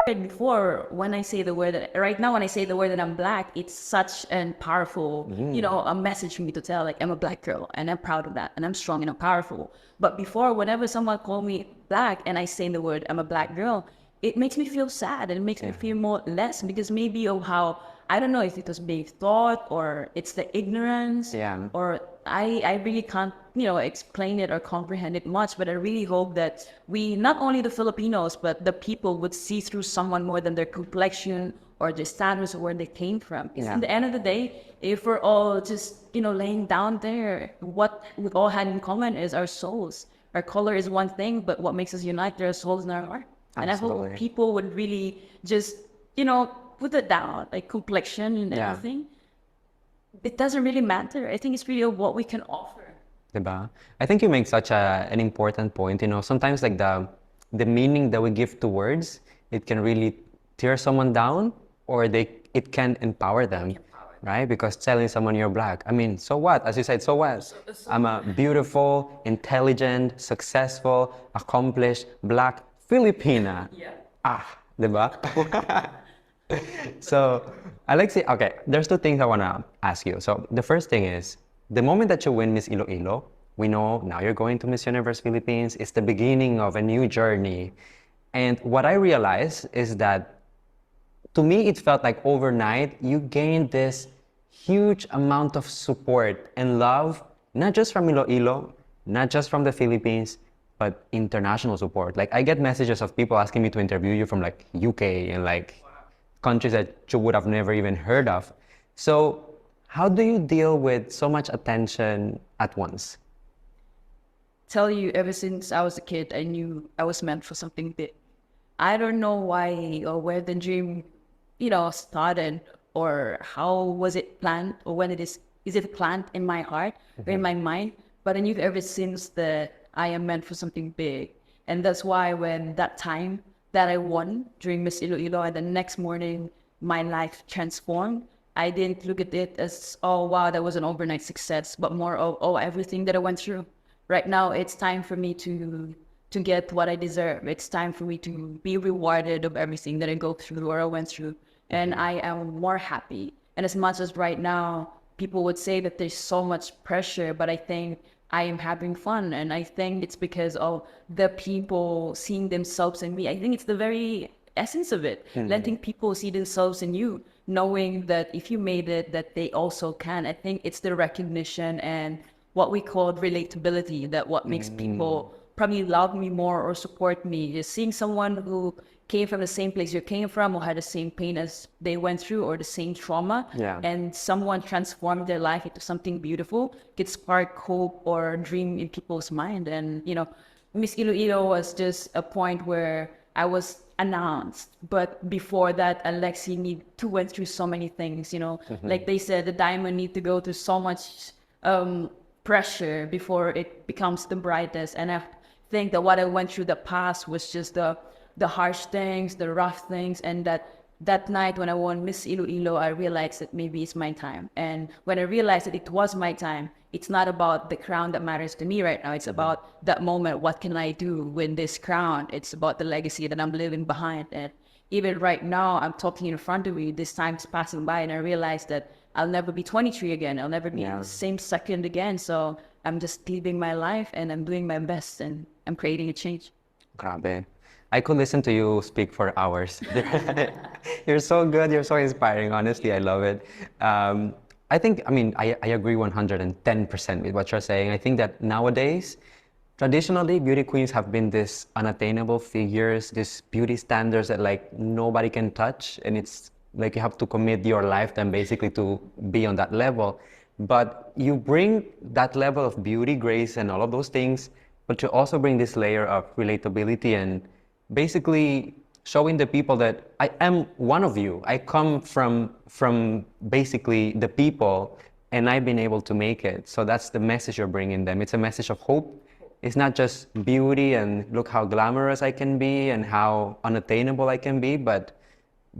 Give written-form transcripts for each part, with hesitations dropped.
before when I say the word that, right now when I say the word that I'm black, it's such a powerful, a message for me to tell, like I'm a black girl and I'm proud of that and I'm strong and I'm powerful. But before, whenever someone called me black and I say the word I'm a black girl, it makes me feel sad and it makes me feel more less because maybe of how, I don't know if it was being taught or it's the ignorance or I really can't, explain it or comprehend it much, but I really hope that we, not only the Filipinos, but the people would see through someone more than their complexion or their status or where they came from. Because in the end of the day, if we're all just, laying down there, what we all had in common is our souls. Our color is one thing, but what makes us unite, there are souls in our heart. And I hope people would really just, put it down, like complexion and everything. It doesn't really matter. I think it's really what we can offer. Diba? I think you make such an important point. Sometimes like the meaning that we give to words, it can really tear someone down or it can empower them, right? Because telling someone you're black, I mean, so what? As you said, so what? I'm a beautiful, intelligent, successful, accomplished, black Filipina. Diba? So, Alexie, okay, there's two things I want to ask you. So, the first thing is, the moment that you win Miss Iloilo, we know now you're going to Miss Universe Philippines. It's the beginning of a new journey. And what I realized is that, to me, it felt like overnight, you gained this huge amount of support and love, not just from Iloilo, not just from the Philippines, but international support. Like, I get messages of people asking me to interview you from like UK and like countries that you would have never even heard of. So how do you deal with so much attention at once? Tell you, ever since I was a kid, I knew I was meant for something big. I don't know why or where the dream, started or how was it planned or when is it planned in my heart or in my mind? But I knew ever since that I am meant for something big. And that's why when that time that I won during Miss Iloilo and the next morning, my life transformed, I didn't look at it as, oh, wow, that was an overnight success, but more of, oh, everything that I went through. Right now, it's time for me to get what I deserve. It's time for me to be rewarded of everything that I go through or I went through. And I am more happy. And as much as right now, people would say that there's so much pressure, but I think I am having fun. And I think it's because of the people seeing themselves in me. I think it's the very essence of it, letting people see themselves in you, knowing that if you made it, that they also can. I think it's the recognition and what we call relatability, that what makes people probably love me more or support me is seeing someone who came from the same place you came from or had the same pain as they went through or the same trauma, and someone transformed their life into something beautiful, could spark hope or dream in people's mind. And, Miss Iloilo was just a point where I was announced, but before that, Alexie went through so many things, like they said, the diamond need to go through so much pressure before it becomes the brightest. And I think that what I went through the past was just the harsh things, the rough things, and that night when I won Miss Iloilo, I realized that maybe it's my time. And when I realized that it was my time, it's not about the crown that matters to me right now. It's about that moment. What can I do with this crown? It's about the legacy that I'm leaving behind. And even right now, I'm talking in front of you, this time's passing by, and I realized that I'll never be 23 again. I'll never be the same second again. So I'm just living my life and I'm doing my best and I'm creating a change. Grabe. I could listen to you speak for hours. You're so good. You're so inspiring. Honestly, I love it. I agree 110% with what you're saying. I think that nowadays, traditionally, beauty queens have been this unattainable figures, these beauty standards that like nobody can touch. And it's like you have to commit your lifetime basically to be on that level. But you bring that level of beauty, grace, and all of those things, but you also bring this layer of relatability and basically showing the people that I am one of you. I come from basically the people and I've been able to make it. So that's the message you're bringing them. It's a message of hope. It's not just beauty and look how glamorous I can be and how unattainable I can be, but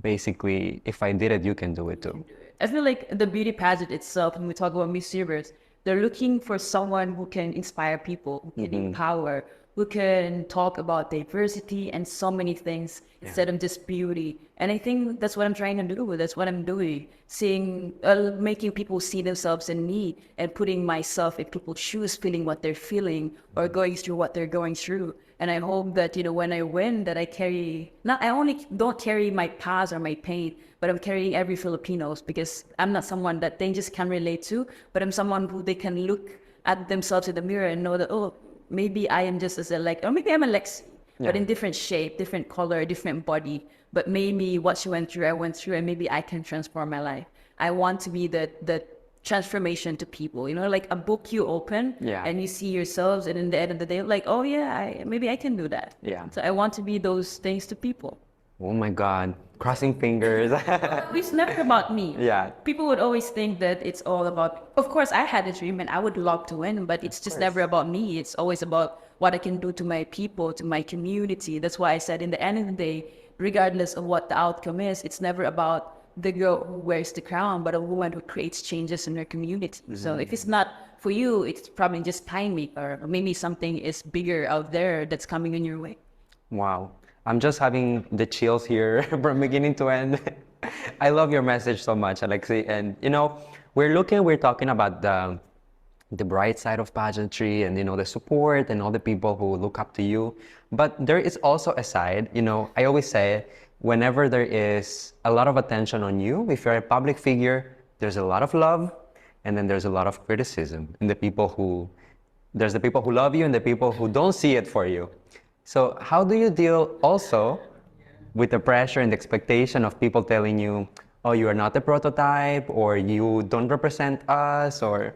basically, if I did it, you can do it too. I feel like the beauty pageant itself, when we talk about Miss Universe, they're looking for someone who can inspire people, who can empower, who can talk about diversity and so many things instead of just beauty. And I think that's what I'm trying to do. That's what I'm doing. Making people see themselves in me and putting myself in people's shoes, feeling what they're feeling or going through what they're going through. And I hope that, when I win, that I only don't carry my past or my pain, but I'm carrying every Filipinos, because I'm not someone that they just can relate to, but I'm someone who they can look at themselves in the mirror and know that, oh, maybe I am just or maybe I'm Alexie, but in different shape, different color, different body. But maybe what she went through, I went through, and maybe I can transform my life. I want to be the transformation to people, like a book you open and you see yourselves, and in the end of the day, like, oh yeah, maybe I can do that. Yeah. So I want to be those things to people. Oh my God, crossing fingers. It's never about me. Yeah. People would always think that it's all about, of course, I had a dream and I would love to win, but it's just never about me. It's always about what I can do to my people, to my community. That's why I said in the end of the day, regardless of what the outcome is, it's never about the girl who wears the crown, but a woman who creates changes in her community. So if it's not for you, it's probably just timing, or maybe something is bigger out there that's coming in your way. Wow. I'm just having the chills here from beginning to end. I love your message so much, Alexie. And, we're talking about the bright side of pageantry and, the support and all the people who look up to you. But there is also a side, I always say, whenever there is a lot of attention on you, if you're a public figure, there's a lot of love, and then there's a lot of criticism. And there's the people who love you and the people who don't see it for you. So how do you deal also with the pressure and the expectation of people telling you, oh, you are not the prototype, or you don't represent us, or,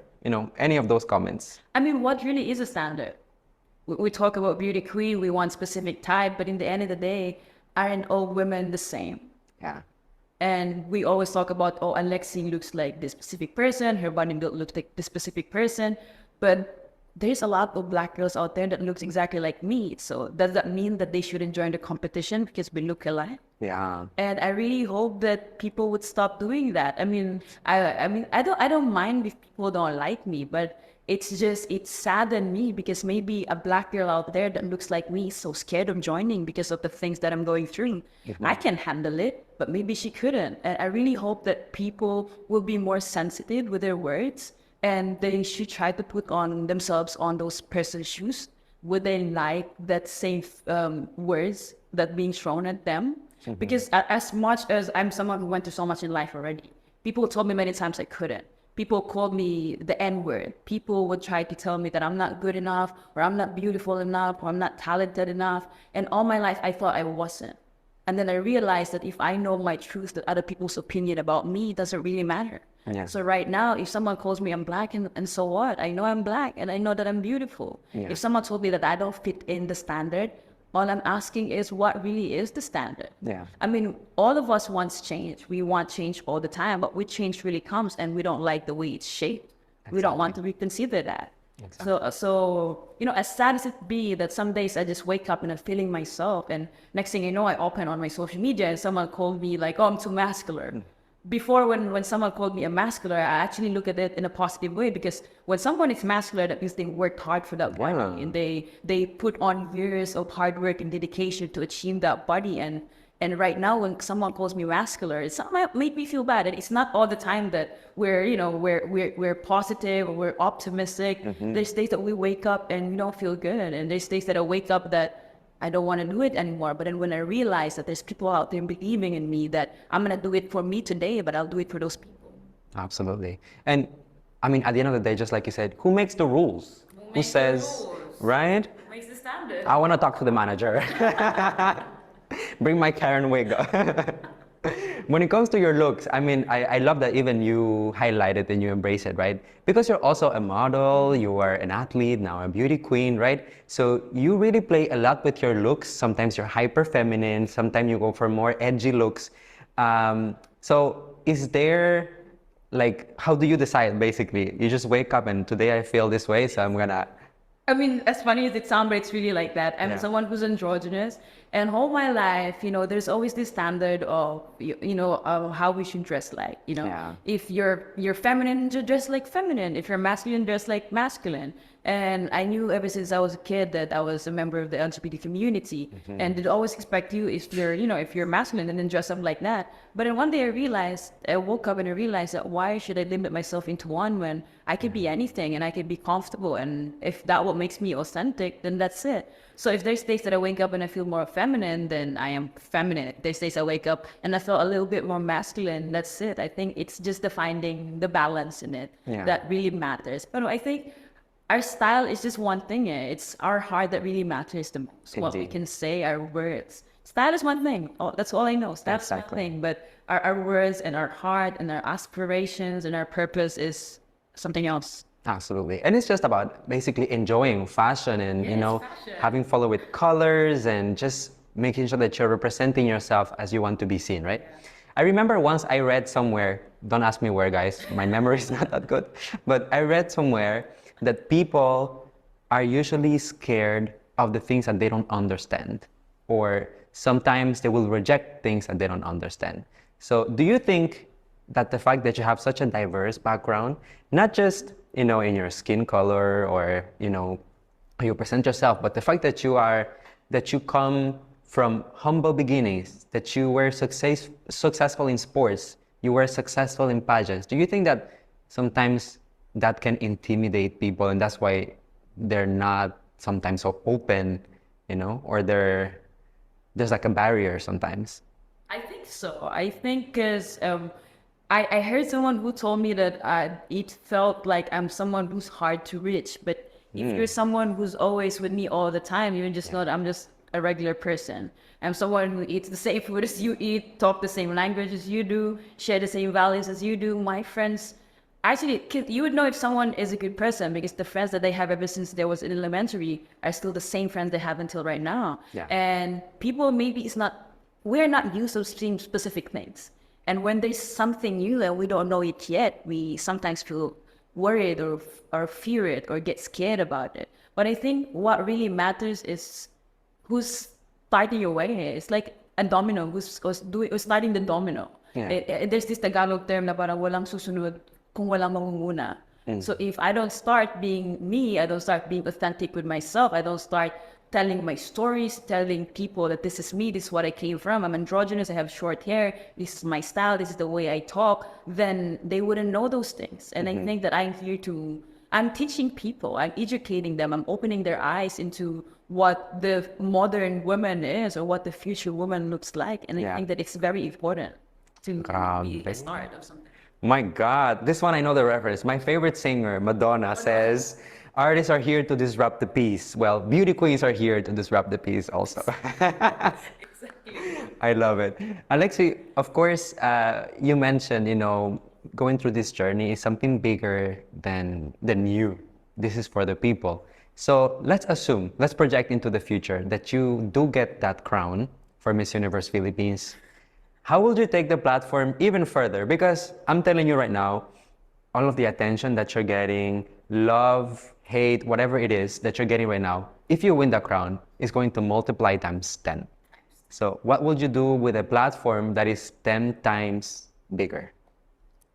any of those comments? I mean, what really is a standard? We talk about beauty queen, we want specific type, but in the end of the day, aren't all women the same? Yeah. And we always talk about, oh, Alexie looks like this specific person, her body build looks like this specific person, but there's a lot of Black girls out there that looks exactly like me. So does that mean that they shouldn't join the competition because we look alike? Yeah. And I really hope that people would stop doing that. I mean, I don't mind if people don't like me, but it saddened me because maybe a Black girl out there that looks like me is so scared of joining because of the things that I'm going through. I can handle it, but maybe she couldn't. And I really hope that people will be more sensitive with their words, and they should try to put on themselves on those person's shoes. Would they like that same words that being thrown at them? Because as much as I'm someone who went through so much in life already, people told me many times I couldn't. People called me the N-word. People would try to tell me that I'm not good enough, or I'm not beautiful enough, or I'm not talented enough. And all my life, I thought I wasn't. And then I realized that if I know my truth, that other people's opinion about me doesn't really matter. Yeah. So right now, if someone calls me I'm Black, and so what? I know I'm Black, and I know that I'm beautiful. Yeah. If someone told me that I don't fit in the standard, all I'm asking is, what really is the standard? Yeah. I mean, all of us want change. We want change all the time, but when change really comes and we don't like the way it's shaped, we don't want to reconsider that. Exactly. So, as sad as it be that some days I just wake up and I'm feeling myself, and next thing you know, I open on my social media and someone called me like, oh, I'm too muscular. Before, when someone called me a muscular, I actually look at it in a positive way, because when someone is muscular, that means they worked hard for that body, and they put on years of hard work and dedication to achieve that body. And right now, when someone calls me muscular, it might make me feel bad. And it's not all the time that we're positive or we're optimistic. There's days that we wake up and we don't feel good, and there's days that I wake up that I don't want to do it anymore. But then when I realize that there's people out there believing in me, that I'm going to do it for me today, but I'll do it for those people. Absolutely. And I mean, at the end of the day, just like you said, who makes the rules? Who says, right? Who makes the standard? I want to talk to the manager. Bring my Karen wig. When it comes to your looks, I mean, I love that even you highlight it and you embrace it, right? Because you're also a model, you are an athlete, now a beauty queen, right? So you really play a lot with your looks. Sometimes you're hyper feminine, sometimes you go for more edgy looks. So is there, like, how do you decide basically? You just wake up and today I feel this way, so I'm gonna... I mean, as funny as it sounds, but it's really like that. I'm someone who's androgynous, And all my life, there's always this standard of, how we should dress like, Yeah. if you're feminine, you dress like feminine. If you're masculine, dress like masculine. And I knew ever since I was a kid that I was a member of the LGBT community, and they'd always expect you, if you're masculine, then dress up like that. But then one day I woke up and I realized that why should I limit myself into one when I could be anything and I could be comfortable, and if that what makes me authentic, then that's it. So if there's days that I wake up and I feel more feminine, then I am feminine. If there's days I wake up and I feel a little bit more masculine, that's it. I think it's just the finding the balance in it that really matters. But I think our style is just one thing. It's our heart that really matters the most. What we can say, our words. Style is one thing. Oh, that's all I know. Style's one thing. But our words and our heart and our aspirations and our purpose is something else. Absolutely. And it's just about basically enjoying fashion and, having follow with colors and just making sure that you're representing yourself as you want to be seen, right? I remember once I read somewhere, don't ask me where, guys, my memory is not that good, but I read somewhere that people are usually scared of the things that they don't understand, or sometimes they will reject things that they don't understand. So do you think that the fact that you have such a diverse background, not just, in your skin color or, you present yourself, but the fact that you come from humble beginnings, that you were successful in sports, you were successful in pageants, do you think that sometimes that can intimidate people and that's why they're not sometimes so open, or there's like a barrier sometimes? I think so. I think because I heard someone who told me that it felt like I'm someone who's hard to reach. But if you're someone who's always with me all the time, you're just not, I'm just a regular person. I'm someone who eats the same food as you eat, talk the same language as you do, share the same values as you do. My friends, actually, you would know if someone is a good person because the friends that they have ever since they was in elementary are still the same friends they have until right now. Yeah. And people, we're not used to seeing specific things. And when there's something new and we don't know it yet, we sometimes feel worried or fear it or get scared about it. But I think what really matters is who's starting your way. It's like a domino, who's starting the domino. Yeah. There's this Tagalog term na parang walang susunod kung walang mangunguna. So if I don't start being me, I don't start being authentic with myself, I don't start telling my stories, telling people that this is me, this is what I came from, I'm androgynous, I have short hair, this is my style, this is the way I talk, then they wouldn't know those things. And I think that I'm teaching people, I'm educating them, I'm opening their eyes into what the modern woman is or what the future woman looks like. And I think that it's very important to be a start of something. My God, this one I know the reference. My favorite singer, Madonna, says, artists are here to disrupt the peace. Well, beauty queens are here to disrupt the peace also. Exactly. I love it. Alexie, of course, you mentioned, going through this journey is something bigger than you. This is for the people. So let's project into the future that you do get that crown for Miss Universe Philippines. How will you take the platform even further? Because I'm telling you right now, all of the attention that you're getting, love, hate, whatever it is that you're getting right now, if you win the crown, is going to multiply times 10. So what would you do with a platform that is 10 times bigger?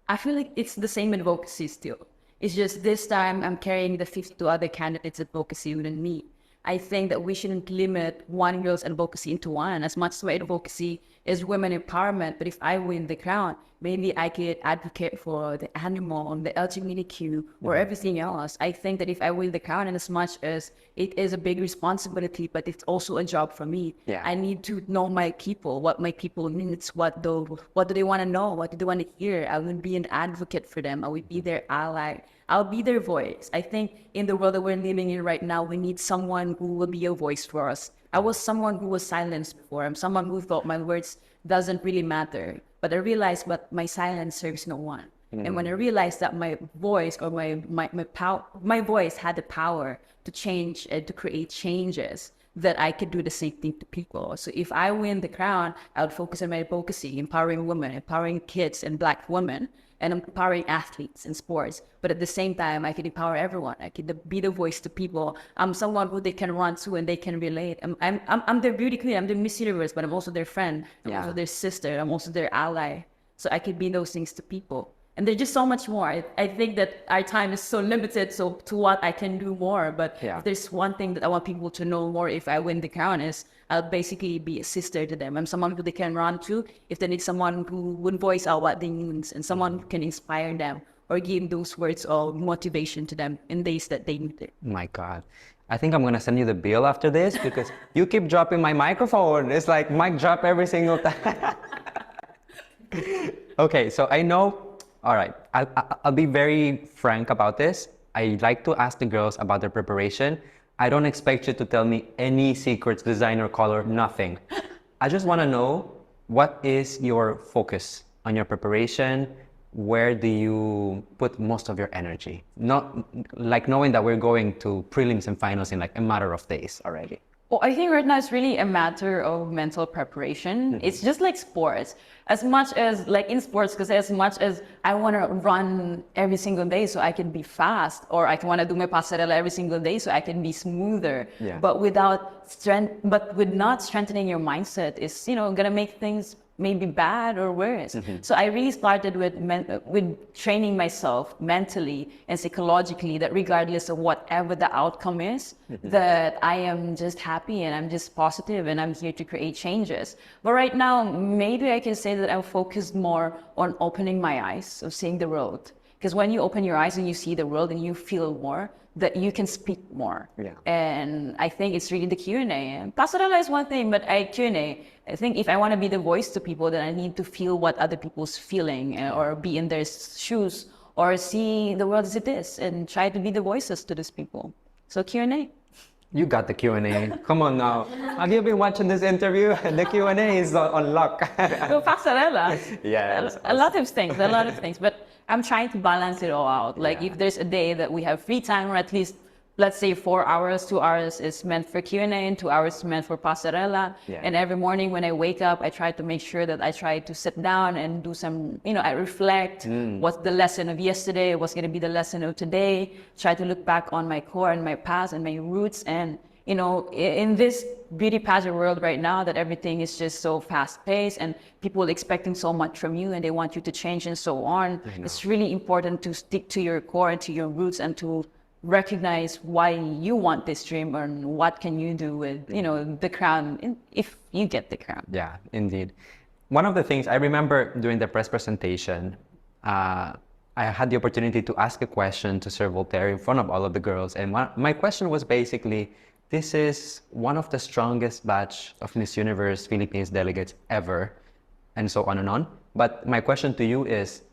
I feel like it's the same advocacy still. It's just this time I'm carrying the 52 other candidates' advocacy within me. I think that we shouldn't limit one girl's advocacy into one. As much as my advocacy is women empowerment, but if I win the crown, maybe I could advocate for the animal, the LGBTQ, or everything else. I think that if I win the crown, and as much as it is a big responsibility, but it's also a job for me. Yeah. I need to know my people, what my people needs, what do they want to know, what do they want to hear. I will be an advocate for them. I will be their ally. I'll be their voice. I think in the world that we're living in right now, we need someone who will be a voice for us. I was someone who was silenced before. I'm someone who thought my words doesn't really matter. But I realized that my silence serves no one. And when I realized that my voice or my voice had the power to change and to create changes, that I could do the same thing to people. So if I win the crown, I would focus on my advocacy, empowering women, empowering kids and Black women. and empowering athletes in sports. But at the same time, I can empower everyone. I can be the voice to people. I'm someone who they can run to and they can relate. I'm their beauty queen. I'm the Miss Universe, but I'm also their friend. I'm also their sister. I'm also their ally. So I can be those things to people. And there's just so much more. I think that our time is so limited, so to what I can do more. But if there's one thing that I want people to know more if I win the crown is I'll basically be a sister to them. I'm someone who they can run to if they need someone who would voice out what they need and someone who can inspire them or give those words of motivation to them in days that they need it. My God. I think I'm going to send you the bill after this because you keep dropping my microphone. It's like mic drop every single time. Okay, so I know. All right, I'll be very frank about this. I like to ask the girls about their preparation. I don't expect you to tell me any secrets, design or color, nothing. I just want to know what is your focus on your preparation? Where do you put most of your energy? Not like knowing that we're going to prelims and finals in like a matter of days already. Well, I think right now it's really a matter of mental preparation. It's just like sports. As much as like in sports, because as much as I want to run every single day so I can be fast, or I want to do my passerella every single day so I can be smoother. But without strength, but with not strengthening your mindset is, you know, gonna make things maybe bad or worse. So I really started with training myself mentally and psychologically that regardless of whatever the outcome is, that I am just happy and I'm just positive and I'm here to create changes. But right now, maybe I can say that I'm focused more on opening my eyes of seeing the world. Because when you open your eyes and you see the world and you feel more, that you can speak more. And I think it's really the Q&A. Passerella is one thing, but Q&A, I think if I want to be the voice to people, then I need to feel what other people's feeling or be in their shoes or see the world as it is and try to be the voices to these people. So Q&A. You got the Q&A. Come on now. Have you been watching this interview? The Q&A is on lock. So passerella. Yes. A lot of things. But I'm trying to balance it all out. Like if there's a day that we have free time, or at least, let's say 4 hours, 2 hours is meant for Q&A and 2 hours is meant for passerella. And every morning when I wake up, I try to make sure that I try to sit down and do some, you know, I reflect what's the lesson of yesterday, what's going to be the lesson of today, try to look back on my core and my past and my roots. And, you know, in this beauty pageant world right now that everything is just so fast paced and people expecting so much from you and they want you to change and so on. It's really important to stick to your core and to your roots and to recognize why you want this dream and what can you do with, you know, the crown if you get the crown. Yeah, indeed. One of the things I remember during the press presentation, I had the opportunity to ask a question to Sir Voltaire in front of all of the girls. And my question was basically, this is one of the strongest batch of Miss Universe Philippines delegates ever, and so on and on. But my question to you is,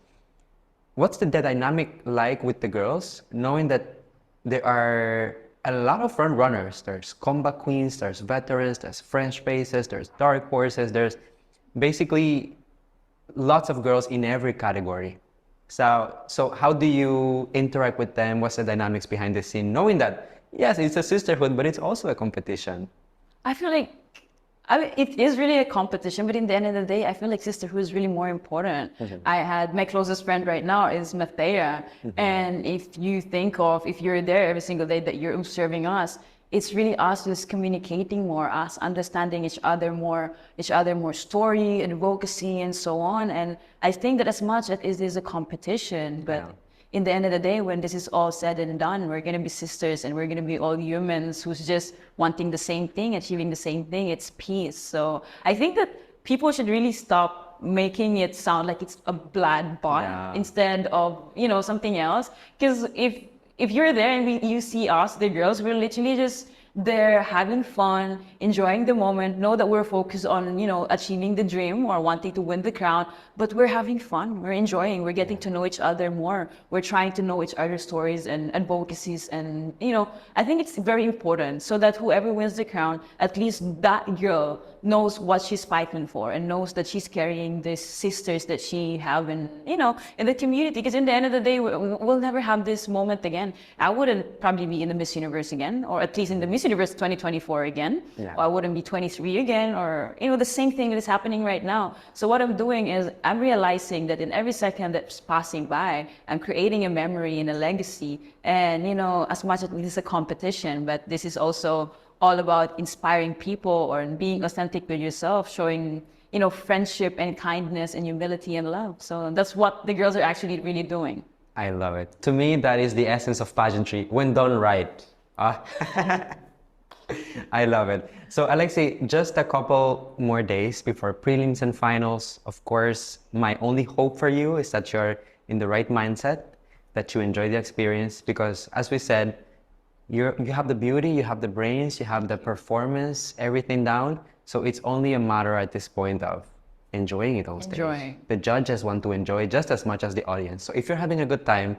what's the dynamic like with the girls, knowing that there are a lot of front runners? There's combat queens, there's veterans, there's French faces, there's dark horses, there's basically lots of girls in every category. So how do you interact with them? What's the dynamics behind the scene, knowing that yes, it's a sisterhood, but it's also a competition? I feel like it is really a competition, but in the end of the day, I feel like sisterhood is really more important. I had my closest friend right now is Mathea. And if you think of, if you're there every single day that you're observing us, it's really us just communicating more, us understanding each other more story, advocacy, and so on. And I think that as much as it is a competition, but in the end of the day, when this is all said and done, we're going to be sisters and we're going to be all humans who's just wanting the same thing, achieving the same thing. It's peace. So I think that people should really stop making it sound like it's a blood-bond instead of, you know, something else. Because if you're there and you see us, the girls, we're literally just there having fun, enjoying the moment, know that we're focused on, you know, achieving the dream or wanting to win the crown, but we're having fun, we're enjoying, we're getting to know each other more, we're trying to know each other's stories and advocacies. And, you know, I think it's very important so that whoever wins the crown, at least that girl knows what she's fighting for and knows that she's carrying these sisters that she have in, you know, in the community. Because in the end of the day, we'll never have this moment again. I wouldn't probably be in the Miss Universe again, or at least in the Miss Miss Universe 2024 again, Yeah. or I wouldn't be 23 again, or, you know, the same thing that is happening right now. So what I'm doing is I'm realizing that in every second that's passing by, I'm creating a memory and a legacy. And, you know, as much as this is a competition, but this is also all about inspiring people or being authentic with yourself, showing, you know, friendship and kindness and humility and love. So that's what the girls are actually really doing. I love it. To me, that is the essence of pageantry when done right. Ah. I love it. So Alexie, just a couple more days before prelims and finals. Of course, my only hope for you is that you're in the right mindset, that you enjoy the experience, because as we said, you have the beauty, you have the brains, you have the performance, everything down. So it's only a matter at this point of enjoying it all days. The judges want to enjoy just as much as the audience. So if you're having a good time,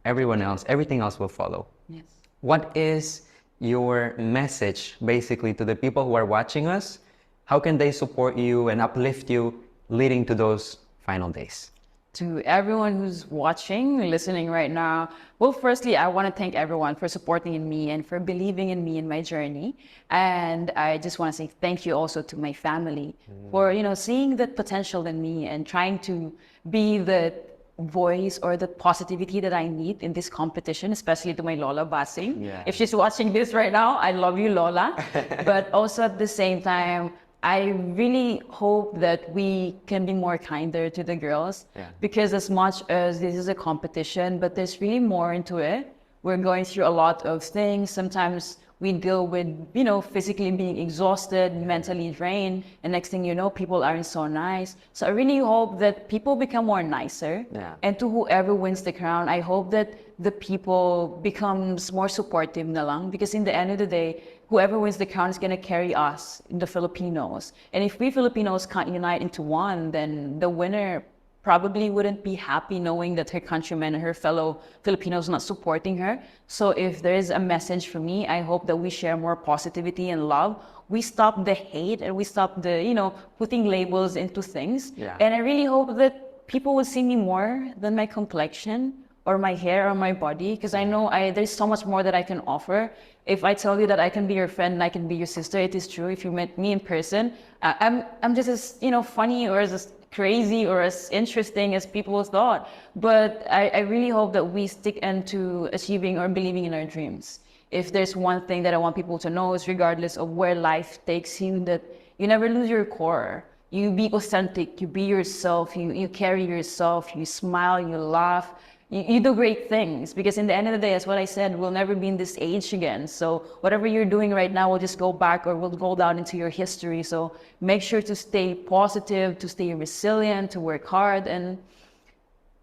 everything else will follow. Yes. What is your message basically to the people who are watching us? How can they support you and uplift you leading to those final days? To everyone who's watching, listening right now, well, firstly, I want to thank everyone for supporting in me and for believing in me in my journey. And I just want to say thank you also to my family for, you know, seeing the potential in me and trying to be the voice or the positivity that I need in this competition, especially to my Lola Basing. Yeah. If she's watching this right now, I love you, Lola. But also at the same time, I really hope that we can be more kinder to the girls, because as much as this is a competition, but there's really more into it. We're going through a lot of things. Sometimes we deal with, you know, physically being exhausted, mentally drained, and next thing you know, people aren't so nice. So I really hope that people become more nicer. And to whoever wins the crown, I hope that the people becomes more supportive na lang, because in the end of the day, whoever wins the crown is going to carry us, the Filipinos. And if we Filipinos can't unite into one, then the winner probably wouldn't be happy knowing that her countrymen and her fellow Filipinos not supporting her. So if there is a message for me, I hope that we share more positivity and love. We stop the hate and we stop the, you know, putting labels into things. And I really hope that people will see me more than my complexion or my hair or my body, because I know there's so much more that I can offer. If I tell you that I can be your friend and I can be your sister, it is true. If you met me in person, I'm just as, you know, funny or as crazy or as interesting as people thought. But I really hope that we stick into achieving or believing in our dreams. If there's one thing that I want people to know is, regardless of where life takes you, that you never lose your core. You be authentic, you be yourself, you carry yourself, you smile, you laugh. You do great things, because in the end of the day, as what I said, we'll never be in this age again. So whatever you're doing right now will just go back or will go down into your history. So make sure to stay positive, to stay resilient, to work hard, and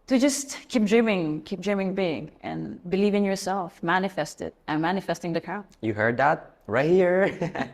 to just keep dreaming big and believe in yourself, manifest it. I'm manifesting the crown. You heard that right here.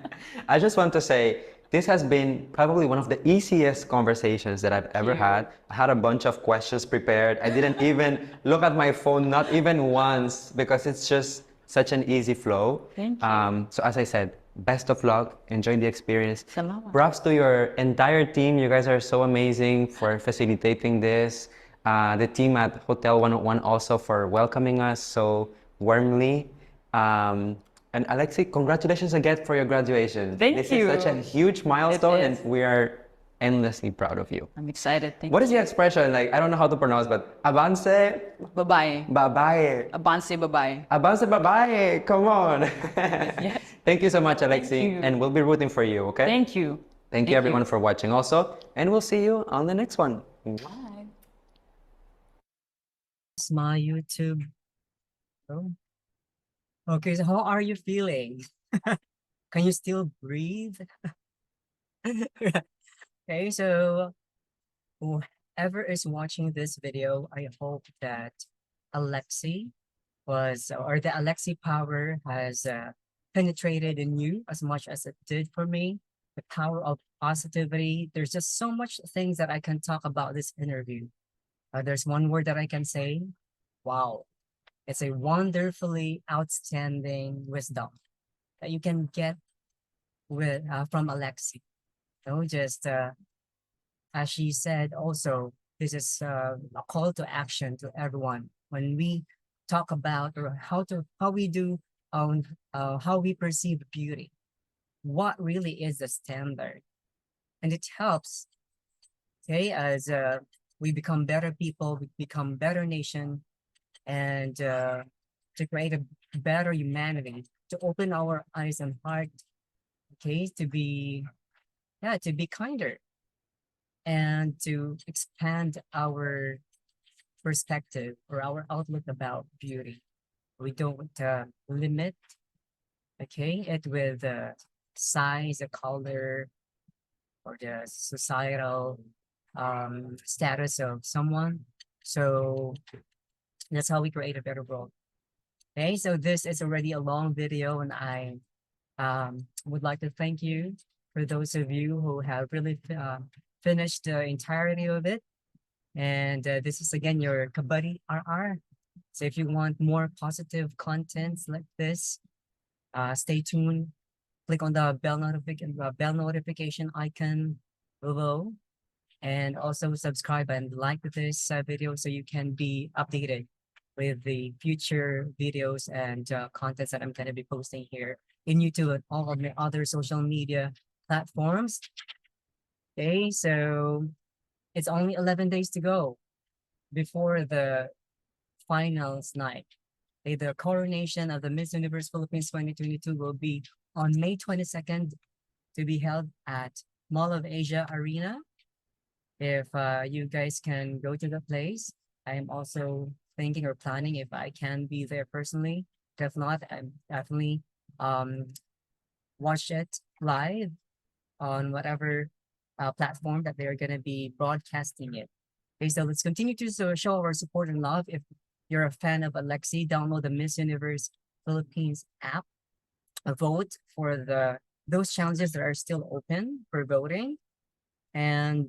I just want to say, this has been probably one of the easiest conversations that I've ever had. I had a bunch of questions prepared. I didn't even look at my phone, not even once, because it's just such an easy flow. Thank you. So as I said, best of luck. Enjoy the experience. Salamat. Props to your entire team. You guys are so amazing for facilitating this. The team at Hotel 101 also for welcoming us so warmly. And Alexie, congratulations again for your graduation. Thank you. This is such a huge milestone, and we are endlessly proud of you. I'm excited. Thank What is the expression? Like, I don't know how to pronounce, but avance, Babae. babae. Avance babae. Avance, babae. Come on. Yes. Thank you so much, Alexie. And we'll be rooting for you, okay? Thank you. Thank you everyone for watching also. And we'll see you on the next one. Bye. It's my YouTube. Oh. Okay, so how are you feeling? Can you still breathe? Okay, so whoever is watching this video, I hope that Alexie or the Alexie Power has penetrated in you as much as it did for me. The power of positivity. There's just so much things that I can talk about this interview. There's one word that I can say. Wow. It's a wonderfully outstanding wisdom that you can get with from Alexie. You know, just as she said, also this is a call to action to everyone when we talk about or how we do on how we perceive beauty. What really is the standard? And it helps, okay, as we become better people, we become better nation, and to create a better humanity, to open our eyes and heart, okay, to be, yeah, to be kinder and to expand our perspective or our outlook about beauty. We don't limit, okay, it with size, the color, or the societal status of someone. So that's how we create a better world. Okay, so this is already a long video, and I would like to thank you for those of you who have really finished the entirety of it. And this is again your Kabuddy RR. So if you want more positive contents like this, stay tuned. Click on the bell notification icon below, and also subscribe and like this video so you can be updated with the future videos and contents that I'm going to be posting here in YouTube and all of my other social media platforms. Okay, so it's only 11 days to go before the finals night. Okay, the coronation of the Miss Universe Philippines 2022 will be on May 22nd to be held at Mall of Asia Arena. If you guys can go to the place, I am also thinking or planning if I can be there personally. If not, I'm definitely watch it live on whatever platform that they're going to be broadcasting it. Okay, so let's continue to show our support and love. If you're a fan of Alexie, download the Miss Universe Philippines app. Vote for those challenges that are still open for voting, and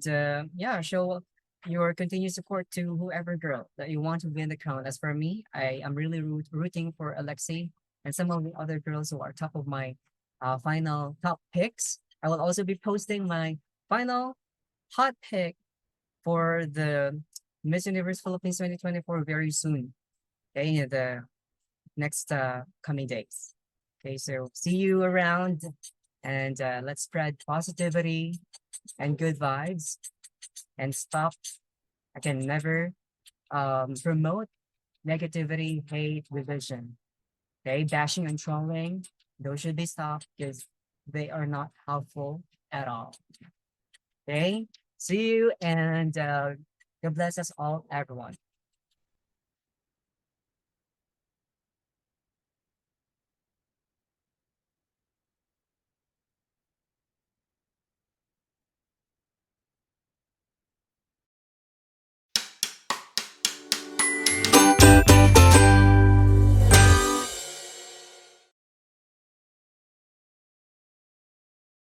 yeah, show your continued support to whoever girl that you want to win the crown. As for me, I am really rooting for Alexie and some of the other girls who are top of my final top picks. I will also be posting my final hot pick for the Miss Universe Philippines 2024 very soon, okay, in the next coming days. Okay, so see you around, and let's spread positivity and good vibes, and stop. I can never promote negativity, hate, division. Okay, bashing and trolling, those should be stopped because they are not helpful at all. Okay, see you, and God bless us all, everyone.